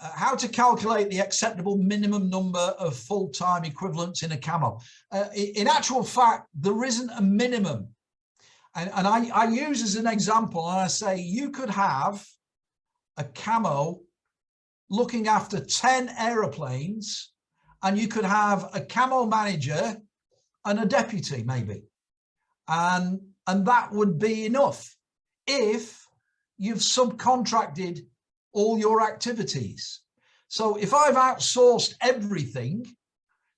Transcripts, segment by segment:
how to calculate the acceptable minimum number of full-time equivalents in a camo. In actual fact, there isn't a minimum. And I use as an example, and I say you could have a camo looking after 10 aeroplanes, and you could have a camo manager and a deputy maybe. And that would be enough if you've subcontracted all your activities. So if I've outsourced everything,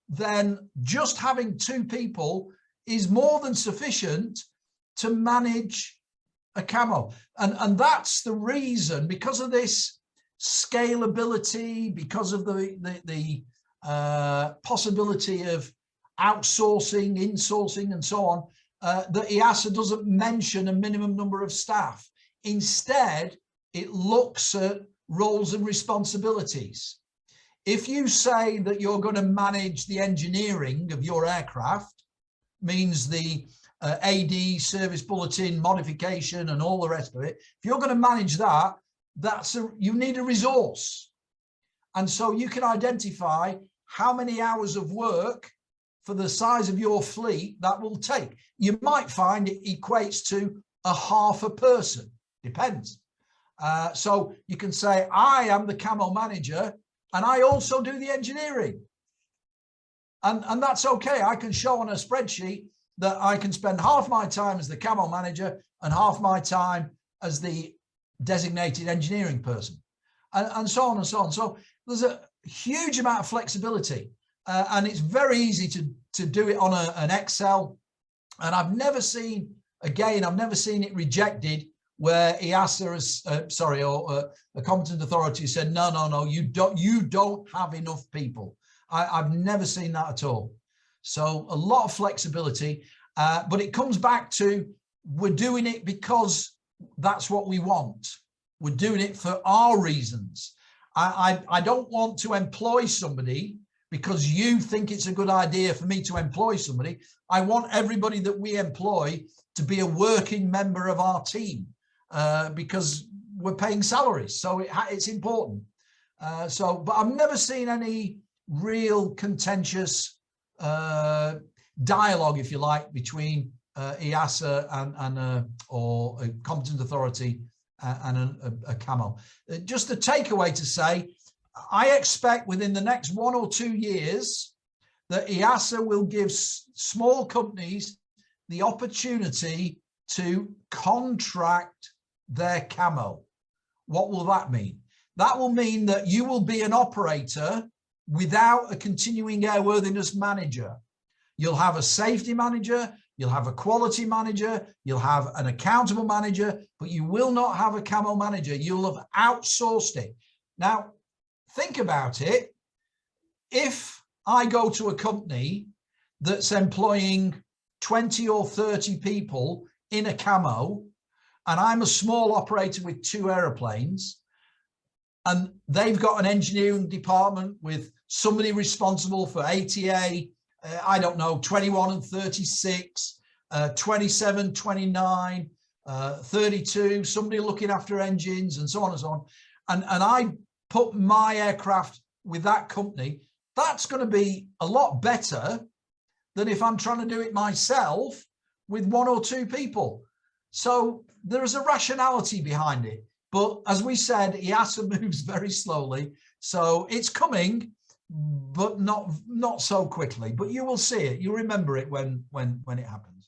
then just having 2 people is more than sufficient to manage a camo. And that's the reason, because of this scalability, because of the possibility of outsourcing, insourcing and so on, that EASA doesn't mention a minimum number of staff. Instead, it looks at roles and responsibilities. If you say that you're going to manage the engineering of your aircraft, means the AD, service bulletin, modification and all the rest of it, if you're going to manage that, you need a resource. And so you can identify how many hours of work for the size of your fleet that will take. You might find it equates to a half a person, depends. So you can say, I am the camo manager and I also do the engineering. And that's okay. I can show on a spreadsheet that I can spend half my time as the camo manager and half my time as the designated engineering person, and so on and so on. So there's a huge amount of flexibility, and it's very easy to do it on an Excel. And I've never seen, again, I've never seen it rejected where EASA has, or a competent authority said, no, you don't have enough people. I've never seen that at all. So a lot of flexibility, but it comes back to, we're doing it because that's what we want. We're doing it for our reasons. I don't want to employ somebody because you think it's a good idea for me to employ somebody. I want everybody that we employ to be a working member of our team, because we're paying salaries. So it's important. But I've never seen any real contentious dialogue, if you like, between EASA or a competent authority and a camo. Just a takeaway to say, I expect within the next 1 or 2 years that EASA will give small companies the opportunity to contract their camo. What will that mean? That will mean that you will be an operator without a continuing airworthiness manager. You'll have a safety manager, you'll have a quality manager, you'll have an accountable manager, but you will not have a camo manager. You'll have outsourced it. Now, think about it. If I go to a company that's employing 20 or 30 people in a camo, and I'm a small operator with 2 aeroplanes, and they've got an engineering department with somebody responsible for ATA, I don't know, 21 and 36, 27, 29, 32, somebody looking after engines and so on and so on. And I put my aircraft with that company, that's going to be a lot better than if I'm trying to do it myself with 1 or 2 people. So there is a rationality behind it. But as we said, EASA moves very slowly. So it's coming, but not so quickly. But you will see it. You'll remember it when it happens.